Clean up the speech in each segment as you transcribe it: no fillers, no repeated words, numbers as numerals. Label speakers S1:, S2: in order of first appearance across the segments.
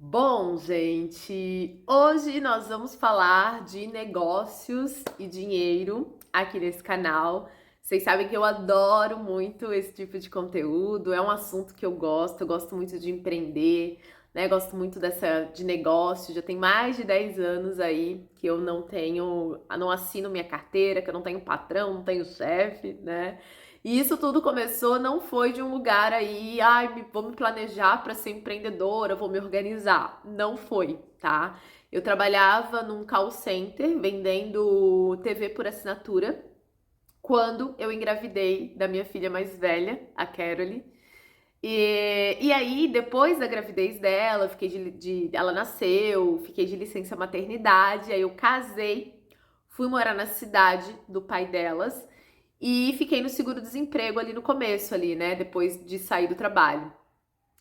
S1: Bom, gente, hoje nós vamos falar de negócios e dinheiro aqui nesse canal. Vocês sabem que eu adoro muito esse tipo de conteúdo, é um assunto que eu gosto muito de empreender, né? Gosto muito de negócio. Já tem mais de 10 anos aí que eu não assino minha carteira, que eu não tenho patrão, não tenho chefe, né? E isso tudo começou, não foi de um lugar aí, vou me planejar para ser empreendedora, vou me organizar. Não foi, tá? Eu trabalhava num call center vendendo TV por assinatura quando eu engravidei da minha filha mais velha, a Caroline. E aí, depois da gravidez dela, ela nasceu, fiquei de licença maternidade, aí eu casei, fui morar na cidade do pai delas e fiquei no seguro-desemprego ali no começo ali, né, depois de sair do trabalho.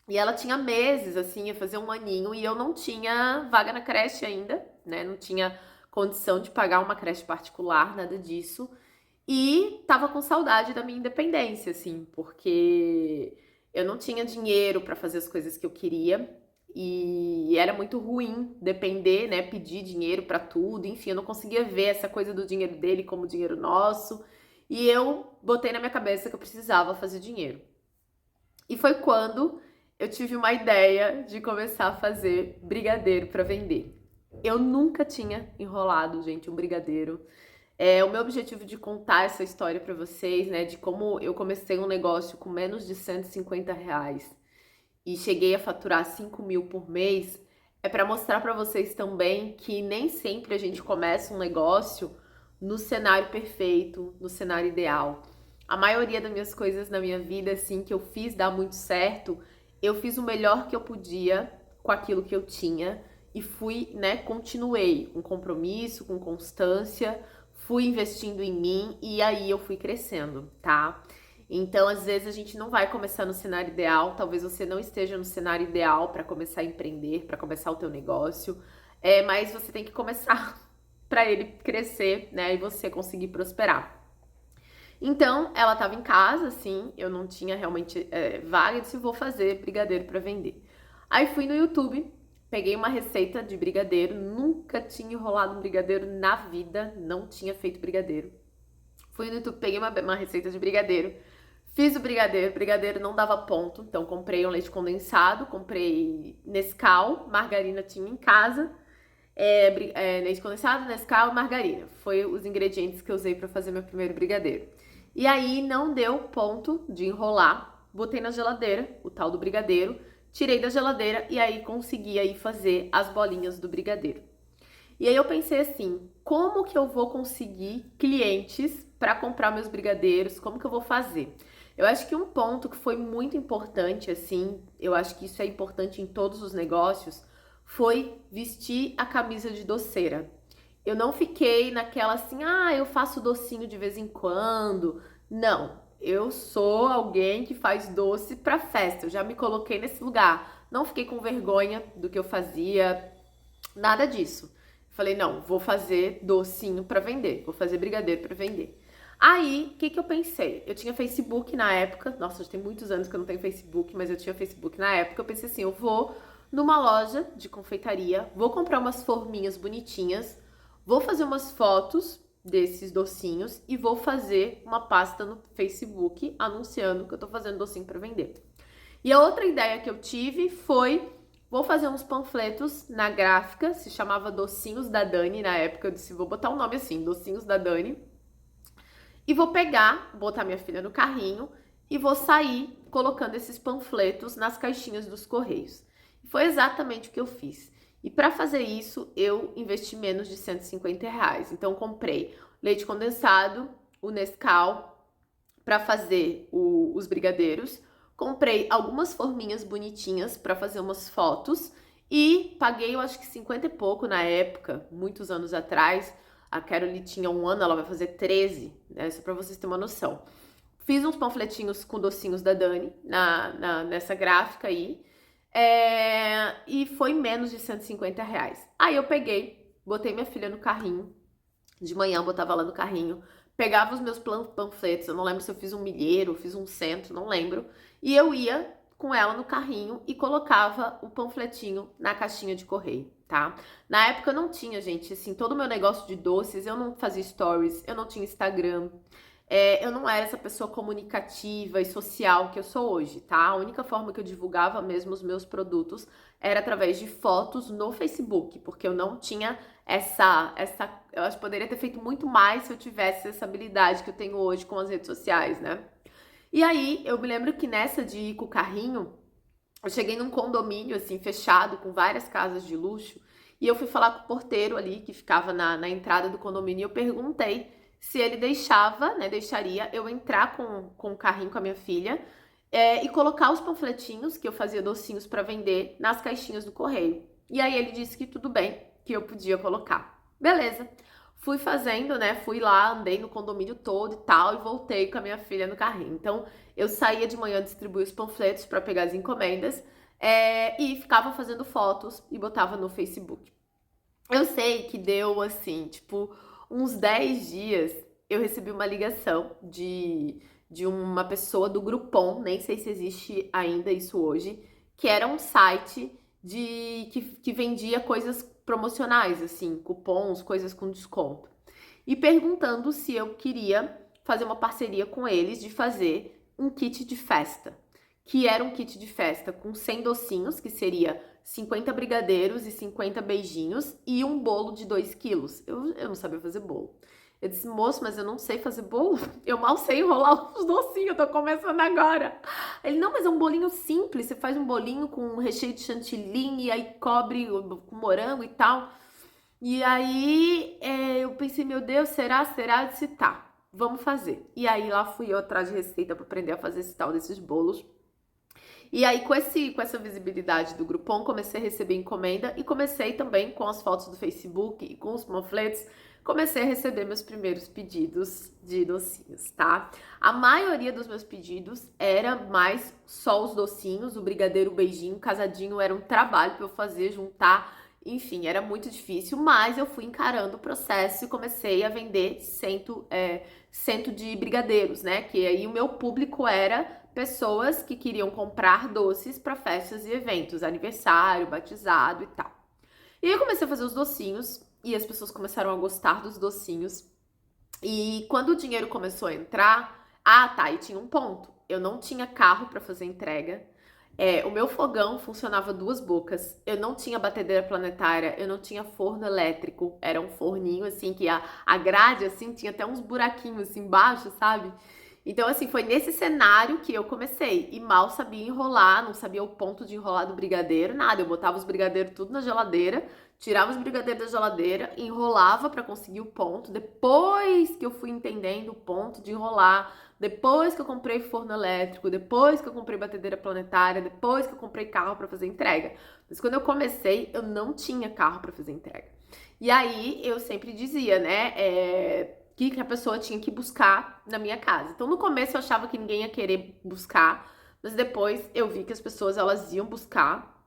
S1: E ela tinha meses, assim, ia fazer um aninho e eu não tinha vaga na creche ainda, né, não tinha condição de pagar uma creche particular, nada disso. E tava com saudade da minha independência, assim, porque eu não tinha dinheiro para fazer as coisas que eu queria e era muito ruim depender, né, pedir dinheiro para tudo, enfim, eu não conseguia ver essa coisa do dinheiro dele como dinheiro nosso. E eu botei na minha cabeça que eu precisava fazer dinheiro. E foi quando eu tive uma ideia de começar a fazer brigadeiro para vender. Eu nunca tinha enrolado, gente, um brigadeiro. É o meu objetivo de contar essa história para vocês, né, de como eu comecei um negócio com menos de R$ 150 e cheguei a faturar 5.000 por mês, é para mostrar para vocês também que nem sempre a gente começa um negócio no cenário perfeito, no cenário ideal. A maioria das minhas coisas na minha vida, assim, que eu fiz dar muito certo, eu fiz o melhor que eu podia com aquilo que eu tinha e fui, né, continuei com compromisso, com constância, fui investindo em mim e aí eu fui crescendo, tá? Então, às vezes a gente não vai começar no cenário ideal, talvez você não esteja no cenário ideal para começar a empreender, para começar o teu negócio, mas você tem que começar para ele crescer, né, e você conseguir prosperar. Então, ela estava em casa, assim, eu não tinha realmente vaga, eu disse, vou fazer brigadeiro para vender. Aí fui no YouTube, peguei uma receita de brigadeiro, nunca tinha enrolado um brigadeiro na vida, não tinha feito brigadeiro. Fui no YouTube, peguei uma receita de brigadeiro, fiz o brigadeiro não dava ponto, então comprei um leite condensado, comprei Nescau, margarina tinha em casa, leite condensado, Nescau e margarina. Foi os ingredientes que eu usei para fazer meu primeiro brigadeiro. E aí não deu ponto de enrolar, botei na geladeira o tal do brigadeiro, tirei da geladeira e aí consegui aí fazer as bolinhas do brigadeiro. E aí eu pensei assim, como que eu vou conseguir clientes para comprar meus brigadeiros? Como que eu vou fazer? Eu acho que um ponto que foi muito importante, assim, eu acho que isso é importante em todos os negócios, foi vestir a camisa de doceira. Eu não fiquei naquela assim, eu faço docinho de vez em quando. Não, eu sou alguém que faz doce para festa. Eu já me coloquei nesse lugar. Não fiquei com vergonha do que eu fazia, nada disso. Falei, não, vou fazer docinho para vender, vou fazer brigadeiro para vender. Aí, o que eu pensei? Eu tinha Facebook na época, nossa, já tem muitos anos que eu não tenho Facebook, mas eu tinha Facebook na época. Eu pensei assim, eu vou numa loja de confeitaria, vou comprar umas forminhas bonitinhas, vou fazer umas fotos desses docinhos e vou fazer uma pasta no Facebook anunciando que eu tô fazendo docinho para vender. E a outra ideia que eu tive foi, vou fazer uns panfletos na gráfica, se chamava Docinhos da Dani na época, eu disse, vou botar um nome assim, Docinhos da Dani, e vou pegar, botar minha filha no carrinho e vou sair colocando esses panfletos nas caixinhas dos correios. E foi exatamente o que eu fiz. E para fazer isso, eu investi menos de R$ 150. Então, comprei leite condensado, o Nescau, para fazer os brigadeiros. Comprei algumas forminhas bonitinhas para fazer umas fotos e paguei, eu acho que 50 e pouco na época, muitos anos atrás. A Caroline tinha 1 ano, ela vai fazer 13, né? Só para vocês terem uma noção. Fiz uns panfletinhos com docinhos da Dani nessa gráfica aí. E foi menos de R$ 150. Aí eu peguei, botei minha filha no carrinho. De manhã eu botava lá no carrinho, pegava os meus panfletos, eu não lembro se eu fiz um milheiro, fiz um cento, não lembro. E eu ia com ela no carrinho e colocava o panfletinho na caixinha de correio, tá? Na época eu não tinha, gente, assim, todo o meu negócio de doces, eu não fazia stories, eu não tinha Instagram, eu não era essa pessoa comunicativa e social que eu sou hoje, tá? A única forma que eu divulgava mesmo os meus produtos era através de fotos no Facebook, porque eu não tinha eu acho que poderia ter feito muito mais se eu tivesse essa habilidade que eu tenho hoje com as redes sociais, né? E aí, eu me lembro que nessa de ir com o carrinho, eu cheguei num condomínio, assim, fechado, com várias casas de luxo, e eu fui falar com o porteiro ali, que ficava na entrada do condomínio, e eu perguntei se ele deixava, né, deixaria eu entrar com o carrinho com a minha filha, e colocar os panfletinhos, que eu fazia docinhos para vender, nas caixinhas do correio. E aí ele disse que tudo bem, que eu podia colocar. Beleza. Fui fazendo, né? Fui lá, andei no condomínio todo e tal, e voltei com a minha filha no carrinho. Então, eu saía de manhã, distribuía os panfletos para pegar as encomendas, e ficava fazendo fotos e botava no Facebook. Eu sei que deu assim, tipo, uns 10 dias, eu recebi uma ligação de uma pessoa do Groupon, nem sei se existe ainda isso hoje, que era um site que vendia coisas promocionais, assim, cupons, coisas com desconto. E perguntando se eu queria fazer uma parceria com eles de fazer um kit de festa, que era um kit de festa com 100 docinhos, que seria 50 brigadeiros e 50 beijinhos, e um bolo de 2 quilos. Eu não sabia fazer bolo. Eu disse, moço, mas eu não sei fazer bolo. Eu mal sei enrolar os docinhos, eu tô começando agora. Ele, não, mas é um bolinho simples. Você faz um bolinho com um recheio de chantilly e aí cobre com morango e tal. E aí eu pensei, meu Deus, será? Eu disse, tá, vamos fazer. E aí lá fui eu atrás de receita para aprender a fazer esse tal desses bolos. E aí, com essa visibilidade do Groupon, comecei a receber encomenda e comecei também com as fotos do Facebook e com os panfletos, comecei a receber meus primeiros pedidos de docinhos, tá? A maioria dos meus pedidos era mais só os docinhos, o brigadeiro, o beijinho, o casadinho era um trabalho para eu fazer, juntar, enfim, era muito difícil, mas eu fui encarando o processo e comecei a vender cento de brigadeiros, né? Que aí o meu público era pessoas que queriam comprar doces para festas e eventos, aniversário, batizado e tal. E aí eu comecei a fazer os docinhos e as pessoas começaram a gostar dos docinhos. E quando o dinheiro começou a entrar, e tinha um ponto. Eu não tinha carro para fazer entrega. O meu fogão funcionava duas bocas. Eu não tinha batedeira planetária, eu não tinha forno elétrico. Era um forninho assim que a grade assim tinha até uns buraquinhos assim embaixo, sabe? Então, assim, foi nesse cenário que eu comecei. E mal sabia enrolar, não sabia o ponto de enrolar do brigadeiro, nada. Eu botava os brigadeiros tudo na geladeira, tirava os brigadeiros da geladeira, enrolava para conseguir o ponto. Depois que eu fui entendendo o ponto de enrolar, depois que eu comprei forno elétrico, depois que eu comprei batedeira planetária, depois que eu comprei carro para fazer entrega. Mas quando eu comecei, eu não tinha carro para fazer entrega. E aí eu sempre dizia, né? Que a pessoa tinha que buscar na minha casa. Então, no começo eu achava que ninguém ia querer buscar, mas depois eu vi que as pessoas elas iam buscar,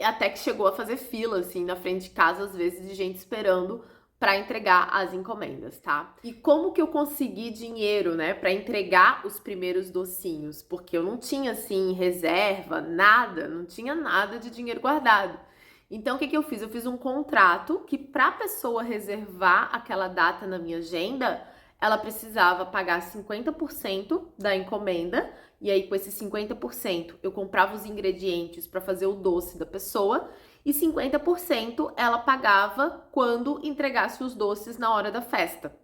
S1: até que chegou a fazer fila assim na frente de casa, às vezes de gente esperando para entregar as encomendas, tá? E como que eu consegui dinheiro, né, para entregar os primeiros docinhos? Porque eu não tinha assim reserva, nada, não tinha nada de dinheiro guardado. Então, o que eu fiz? Eu fiz um contrato que para a pessoa reservar aquela data na minha agenda, ela precisava pagar 50% da encomenda, e aí com esses 50% eu comprava os ingredientes para fazer o doce da pessoa, e 50% ela pagava quando entregasse os doces na hora da festa.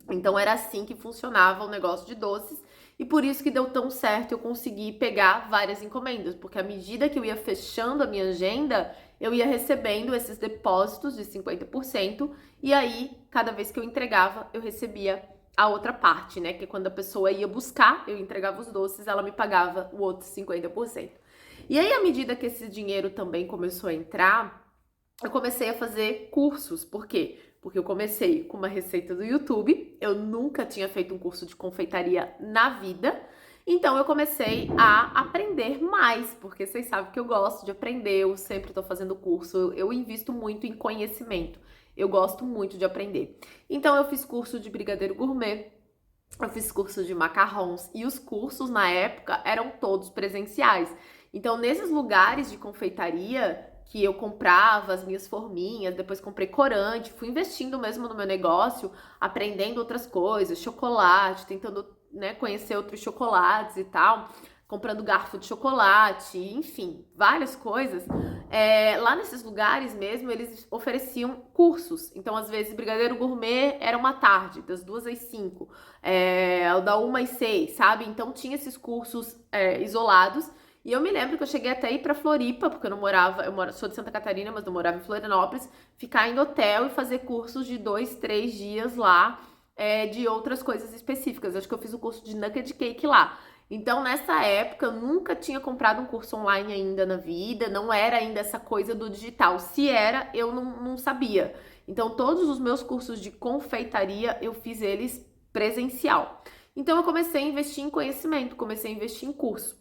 S1: Então era assim que funcionava o negócio de doces, e por isso que deu tão certo eu consegui pegar várias encomendas, porque à medida que eu ia fechando a minha agenda, eu ia recebendo esses depósitos de 50%, e aí, cada vez que eu entregava, eu recebia a outra parte, né? Que quando a pessoa ia buscar, eu entregava os doces, ela me pagava o outro 50%. E aí, à medida que esse dinheiro também começou a entrar, eu comecei a fazer cursos. Por quê? Porque eu comecei com uma receita do YouTube, eu nunca tinha feito um curso de confeitaria na vida, então eu comecei a aprender mais, porque vocês sabem que eu gosto de aprender, eu sempre estou fazendo curso, eu invisto muito em conhecimento, eu gosto muito de aprender. Então eu fiz curso de brigadeiro gourmet, eu fiz curso de macarrons e os cursos na época eram todos presenciais. Então, nesses lugares de confeitaria que eu comprava as minhas forminhas, depois comprei corante, fui investindo mesmo no meu negócio, aprendendo outras coisas, chocolate, tentando, né, conhecer outros chocolates e tal, comprando garfo de chocolate, enfim, várias coisas. Lá nesses lugares mesmo, eles ofereciam cursos. Então, às vezes, Brigadeiro Gourmet era uma tarde, das 2 às 5, o da 1 às 6, sabe? Então, tinha esses cursos isolados. E eu me lembro que eu cheguei até a ir pra Floripa, porque sou de Santa Catarina, mas eu morava em Florianópolis, ficar em hotel e fazer cursos de 2, 3 dias lá, de outras coisas específicas. Acho que eu fiz o curso de nugget cake lá. Então, nessa época, eu nunca tinha comprado um curso online ainda na vida, não era ainda essa coisa do digital. Se era, eu não sabia. Então, todos os meus cursos de confeitaria, eu fiz eles presencial. Então, eu comecei a investir em conhecimento, comecei a investir em curso.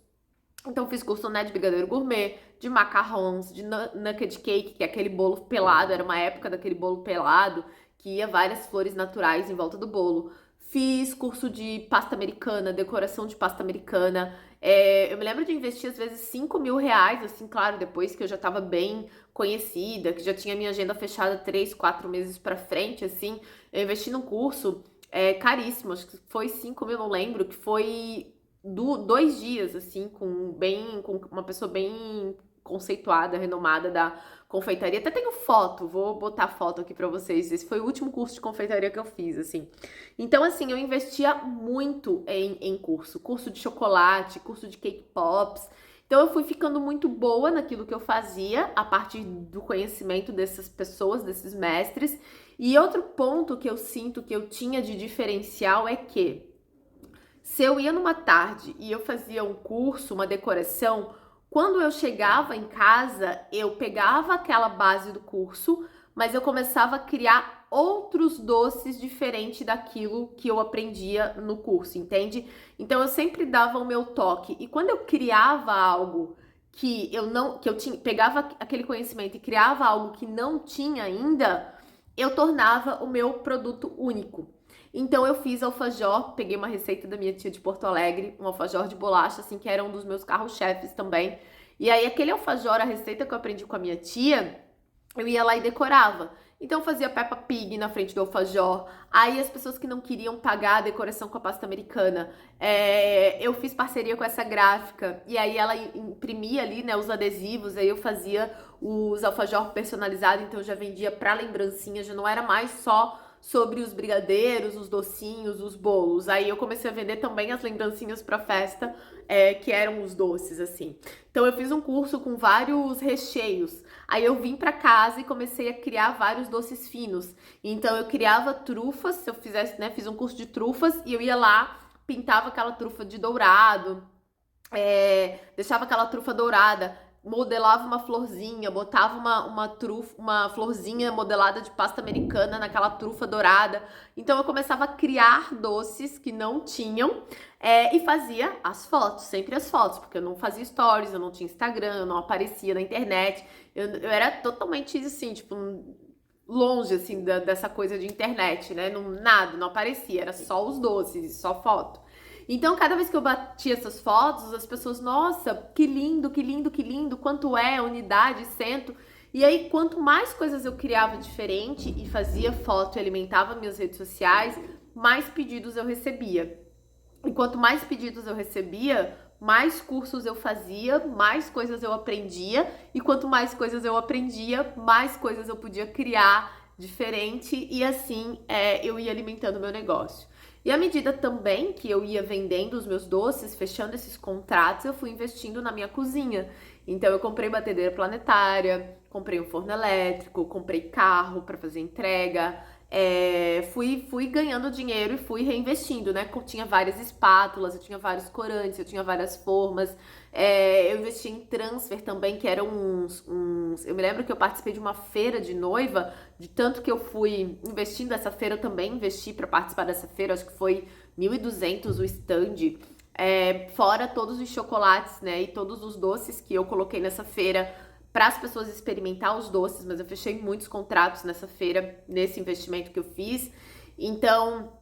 S1: Então, fiz curso, né, de brigadeiro gourmet, de macarrons, de nugget cake, que é aquele bolo pelado, era uma época daquele bolo pelado, que ia várias flores naturais em volta do bolo. Fiz curso de pasta americana, decoração de pasta americana. Eu me lembro de investir, às vezes, R$ 5.000, assim, claro, depois que eu já tava bem conhecida, que já tinha minha agenda fechada 3, 4 meses pra frente, assim. Eu investi num curso caríssimo, acho que foi 5.000, não lembro, que foi 2 dias, assim, com uma pessoa bem conceituada, renomada da confeitaria. Até tenho foto, vou botar foto aqui pra vocês. Esse foi o último curso de confeitaria que eu fiz, assim. Então, assim, eu investia muito em curso de chocolate, curso de cake pops. Então, eu fui ficando muito boa naquilo que eu fazia, a partir do conhecimento dessas pessoas, desses mestres. E outro ponto que eu sinto que eu tinha de diferencial é que se eu ia numa tarde e eu fazia um curso, uma decoração, quando eu chegava em casa, eu pegava aquela base do curso, mas eu começava a criar outros doces diferentes daquilo que eu aprendia no curso, entende? Então eu sempre dava o meu toque. E quando eu criava algo que eu não, que eu tinha, pegava aquele conhecimento e criava algo que não tinha ainda, eu tornava o meu produto único. Então eu fiz alfajor, peguei uma receita da minha tia de Porto Alegre, um alfajor de bolacha, assim, que era um dos meus carro-chefes também. E aí aquele alfajor, a receita que eu aprendi com a minha tia, eu ia lá e decorava. Então eu fazia Peppa Pig na frente do alfajor. Aí as pessoas que não queriam pagar a decoração com a pasta americana, eu fiz parceria com essa gráfica. E aí ela imprimia ali, né, os adesivos. Aí eu fazia os alfajor personalizados, então eu já vendia pra lembrancinha, já não era mais só sobre os brigadeiros, os docinhos, os bolos. Aí eu comecei a vender também as lembrancinhas para festa, que eram os doces, assim. Então eu fiz um curso com vários recheios. Aí eu vim para casa e comecei a criar vários doces finos. Então eu criava trufas, se eu fizesse, né, fiz um curso de trufas e eu ia lá, pintava aquela trufa de dourado, deixava aquela trufa dourada, modelava uma florzinha, botava uma florzinha modelada de pasta americana naquela trufa dourada. Então eu começava a criar doces que não tinham, e fazia as fotos, sempre as fotos, porque eu não fazia stories, eu não tinha Instagram, eu não aparecia na internet, eu era totalmente assim, tipo, longe assim dessa coisa de internet, né? Nada, não aparecia, era só os doces, só foto. Então, cada vez que eu batia essas fotos, as pessoas, nossa, que lindo, que lindo, que lindo, quanto é, unidade, cento. E aí, quanto mais coisas eu criava diferente e fazia foto e alimentava minhas redes sociais, mais pedidos eu recebia. E quanto mais pedidos eu recebia, mais cursos eu fazia, mais coisas eu aprendia. E quanto mais coisas eu aprendia, mais coisas eu podia criar diferente. E assim, eu ia alimentando o meu negócio. E à medida também que eu ia vendendo os meus doces, fechando esses contratos, eu fui investindo na minha cozinha. Então eu comprei batedeira planetária, comprei um forno elétrico, comprei carro para fazer entrega, fui ganhando dinheiro e fui reinvestindo, né? Eu tinha várias espátulas, eu tinha vários corantes, eu tinha várias formas. Eu investi em transfer também, que eram Eu me lembro que eu participei de uma feira de noiva, de tanto que eu fui investindo nessa feira, eu também investi para participar dessa feira, acho que foi 1.200 o stand, fora todos os chocolates, né, e todos os doces que eu coloquei nessa feira para as pessoas experimentar os doces, mas eu fechei muitos contratos nessa feira, nesse investimento que eu fiz. Então,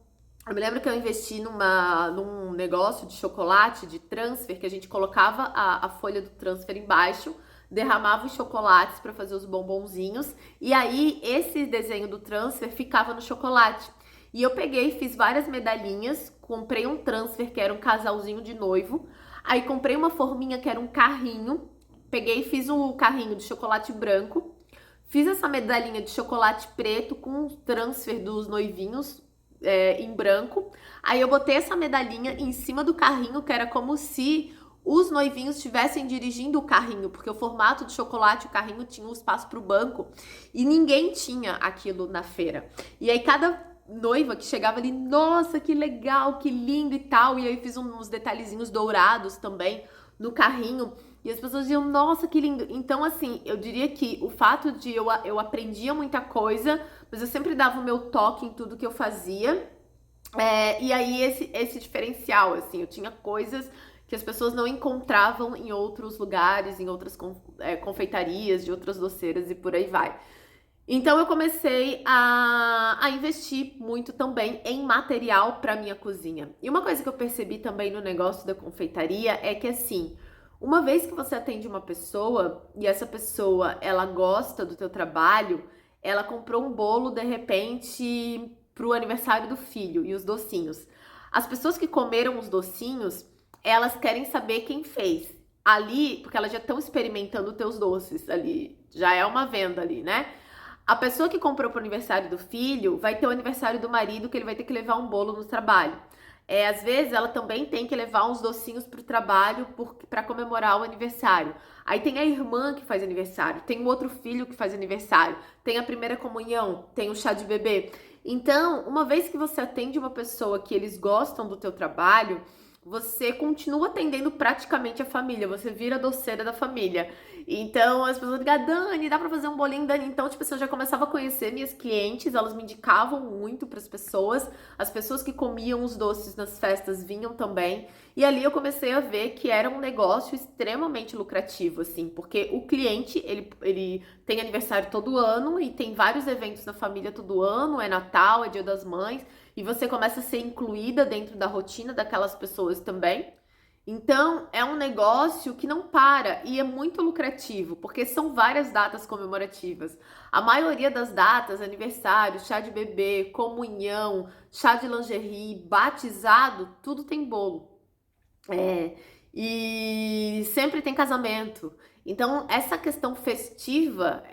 S1: Eu me lembro que eu investi num negócio de chocolate, de transfer, que a gente colocava a folha do transfer embaixo, derramava os chocolates para fazer os bombonzinhos, e aí esse desenho do transfer ficava no chocolate. E eu peguei, fiz várias medalhinhas, comprei um transfer que era um casalzinho de noivo, aí comprei uma forminha que era um carrinho, peguei e fiz um carrinho de chocolate branco, fiz essa medalhinha de chocolate preto com o transfer dos noivinhos em branco. Aí eu botei essa medalhinha em cima do carrinho, que era como se os noivinhos estivessem dirigindo o carrinho, porque o formato de chocolate, o carrinho tinha um espaço para o banco e ninguém tinha aquilo na feira. E aí cada noiva que chegava ali, nossa, que legal, que lindo e tal. E aí fiz uns detalhezinhos dourados também no carrinho. E as pessoas diziam, nossa, que lindo. Então, assim, eu diria que o fato de eu aprendia muita coisa, mas eu sempre dava o meu toque em tudo que eu fazia. E aí, esse diferencial, assim, eu tinha coisas que as pessoas não encontravam em outros lugares, em outras confeitarias, de outras doceiras e por aí vai. Então eu comecei a investir muito também em material para minha cozinha. E uma coisa que eu percebi também no negócio da confeitaria é que assim, uma vez que você atende uma pessoa e essa pessoa ela gosta do teu trabalho, ela comprou um bolo de repente pro aniversário do filho e os docinhos. As pessoas que comeram os docinhos, elas querem saber quem fez. Ali, porque elas já estão experimentando teus doces ali, já é uma venda ali, né? A pessoa que comprou pro aniversário do filho vai ter o aniversário do marido que ele vai ter que levar um bolo no trabalho. Às vezes ela também tem que levar uns docinhos pro trabalho para comemorar o aniversário. Aí tem a irmã que faz aniversário, tem o outro filho que faz aniversário, tem a primeira comunhão, tem o chá de bebê. Então, uma vez que você atende uma pessoa que eles gostam do teu trabalho, você continua atendendo praticamente a família, você vira a doceira da família. Então as pessoas dizem, Dani, dá pra fazer um bolinho, Dani? Então, tipo assim, eu já começava a conhecer minhas clientes, elas me indicavam muito pras pessoas, as pessoas que comiam os doces nas festas vinham também. E ali eu comecei a ver que era um negócio extremamente lucrativo, assim, porque o cliente, ele tem aniversário todo ano e tem vários eventos na família todo ano, é Natal, é Dia das Mães, e você começa a ser incluída dentro da rotina daquelas pessoas também. Então, é um negócio que não para e é muito lucrativo, porque são várias datas comemorativas. A maioria das datas, aniversário, chá de bebê, comunhão, chá de lingerie, batizado, tudo tem bolo. É, e sempre tem casamento. Então, essa questão festiva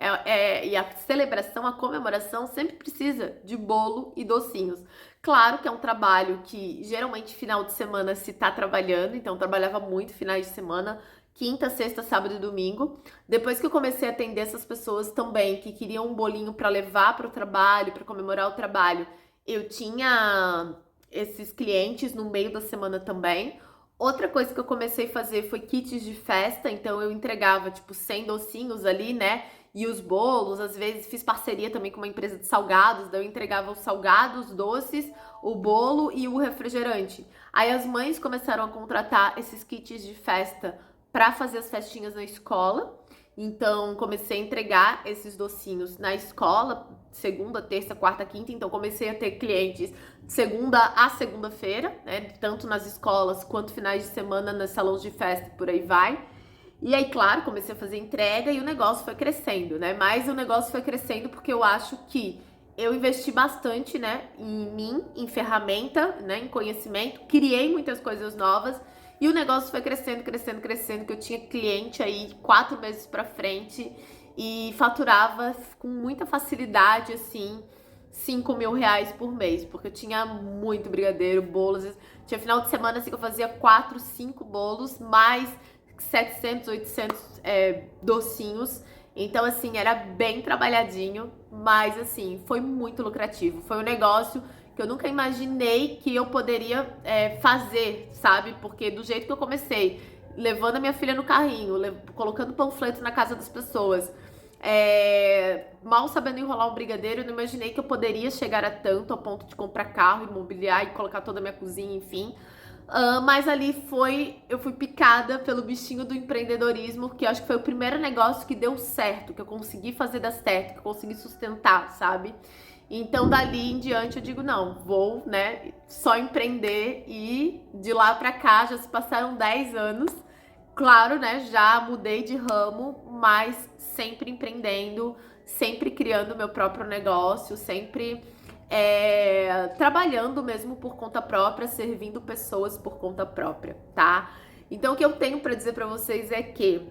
S1: e a celebração, a comemoração, sempre precisa de bolo e docinhos. Claro que é um trabalho que geralmente final de semana se tá trabalhando, então eu trabalhava muito finais de semana, quinta, sexta, sábado e domingo. Depois que eu comecei a atender essas pessoas também que queriam um bolinho para levar para o trabalho, para comemorar o trabalho, eu tinha esses clientes no meio da semana também. Outra coisa que eu comecei a fazer foi kits de festa, então eu entregava tipo 100 docinhos ali, né? E os bolos, às vezes fiz parceria também com uma empresa de salgados, daí eu entregava os salgados, doces, o bolo e o refrigerante. Aí as mães começaram a contratar esses kits de festa para fazer as festinhas na escola. Então comecei a entregar esses docinhos na escola, segunda, terça, quarta, quinta. Então comecei a ter clientes segunda a segunda-feira, né? Tanto nas escolas quanto finais de semana nas salões de festa, por aí vai. E aí, claro, comecei a fazer entrega e o negócio foi crescendo, né? Mas o negócio foi crescendo porque eu acho que eu investi bastante, né, em mim, em ferramenta, né, em conhecimento, criei muitas coisas novas e o negócio foi crescendo, crescendo, crescendo, que eu tinha cliente aí 4 meses pra frente e faturava com muita facilidade, assim, 5.000 reais por mês, porque eu tinha muito brigadeiro, bolos, tinha final de semana assim que eu fazia 4, 5 bolos, mais 700, 800 docinhos. Então, assim, era bem trabalhadinho, mas, assim, foi muito lucrativo. Foi um negócio que eu nunca imaginei que eu poderia fazer, sabe? Porque do jeito que eu comecei, levando a minha filha no carrinho, colocando panfleto na casa das pessoas, mal sabendo enrolar um brigadeiro, eu não imaginei que eu poderia chegar a tanto, a ponto de comprar carro, imobiliar e colocar toda a minha cozinha, enfim. Mas ali eu fui picada pelo bichinho do empreendedorismo, que eu acho que foi o primeiro negócio que deu certo, que eu consegui fazer dar certo, que eu consegui sustentar, sabe? Então, dali em diante, eu digo, não, vou, né, só empreender e de lá pra cá já se passaram 10 anos. Claro, né, já mudei de ramo, mas sempre empreendendo, sempre criando meu próprio negócio, sempre trabalhando mesmo por conta própria, servindo pessoas por conta própria, tá? Então, o que eu tenho pra dizer pra vocês é que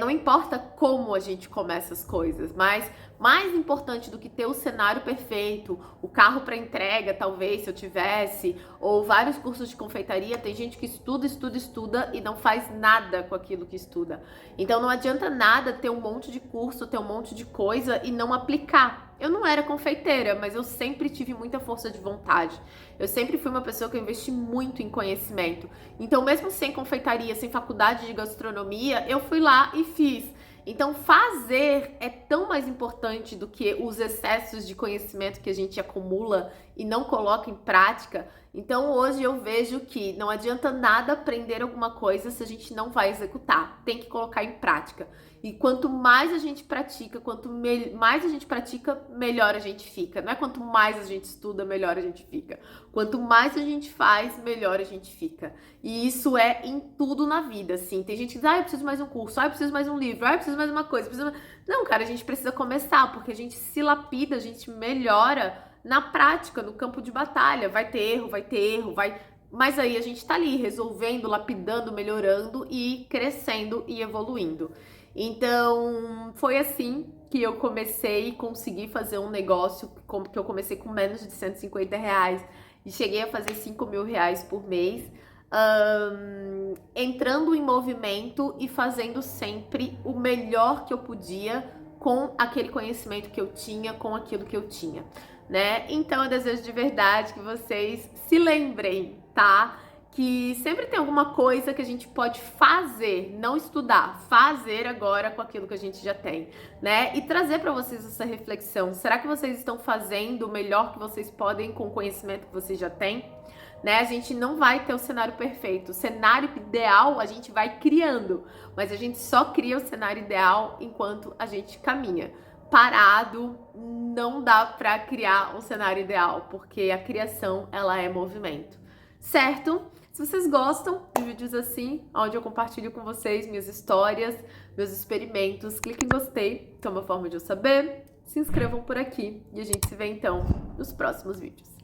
S1: não importa como a gente começa as coisas, mas mais importante do que ter o cenário perfeito, o carro para entrega, talvez, se eu tivesse, ou vários cursos de confeitaria, tem gente que estuda, estuda, estuda e não faz nada com aquilo que estuda. Então não adianta nada ter um monte de curso, ter um monte de coisa e não aplicar. Eu não era confeiteira, mas eu sempre tive muita força de vontade. Eu sempre fui uma pessoa que eu investi muito em conhecimento. Então, mesmo sem confeitaria, sem faculdade de gastronomia, eu fui lá e fiz. Então, fazer é tão mais importante do que os excessos de conhecimento que a gente acumula e não coloca em prática. Então, hoje eu vejo que não adianta nada aprender alguma coisa se a gente não vai executar. Tem que colocar em prática. E quanto mais a gente pratica, mais a gente pratica, melhor a gente fica. Não é quanto mais a gente estuda, melhor a gente fica. Quanto mais a gente faz, melhor a gente fica. E isso é em tudo na vida, assim. Tem gente que diz, eu preciso mais um curso, eu preciso mais um livro, eu preciso mais uma coisa. Não, cara, a gente precisa começar, porque a gente se lapida, a gente melhora na prática, no campo de batalha. Vai ter erro, vai... Mas aí a gente tá ali, resolvendo, lapidando, melhorando e crescendo e evoluindo. Então, foi assim que eu comecei e consegui fazer um negócio que eu comecei com menos de R$ 150 e cheguei a fazer R$ 5.000 por mês, entrando em movimento e fazendo sempre o melhor que eu podia com aquele conhecimento que eu tinha, com aquilo que eu tinha, né? Então, eu desejo de verdade que vocês se lembrem, tá? Que sempre tem alguma coisa que a gente pode fazer, não estudar, fazer agora com aquilo que a gente já tem, né? E trazer para vocês essa reflexão. Será que vocês estão fazendo o melhor que vocês podem com o conhecimento que vocês já têm? Né? A gente não vai ter o cenário perfeito. O cenário ideal a gente vai criando, mas a gente só cria o cenário ideal enquanto a gente caminha. Parado, não dá para criar um cenário ideal, porque a criação, ela é movimento. Certo? Se vocês gostam de vídeos assim, onde eu compartilho com vocês minhas histórias, meus experimentos, clique em gostei, que é uma forma de eu saber. Se inscrevam por aqui e a gente se vê então nos próximos vídeos.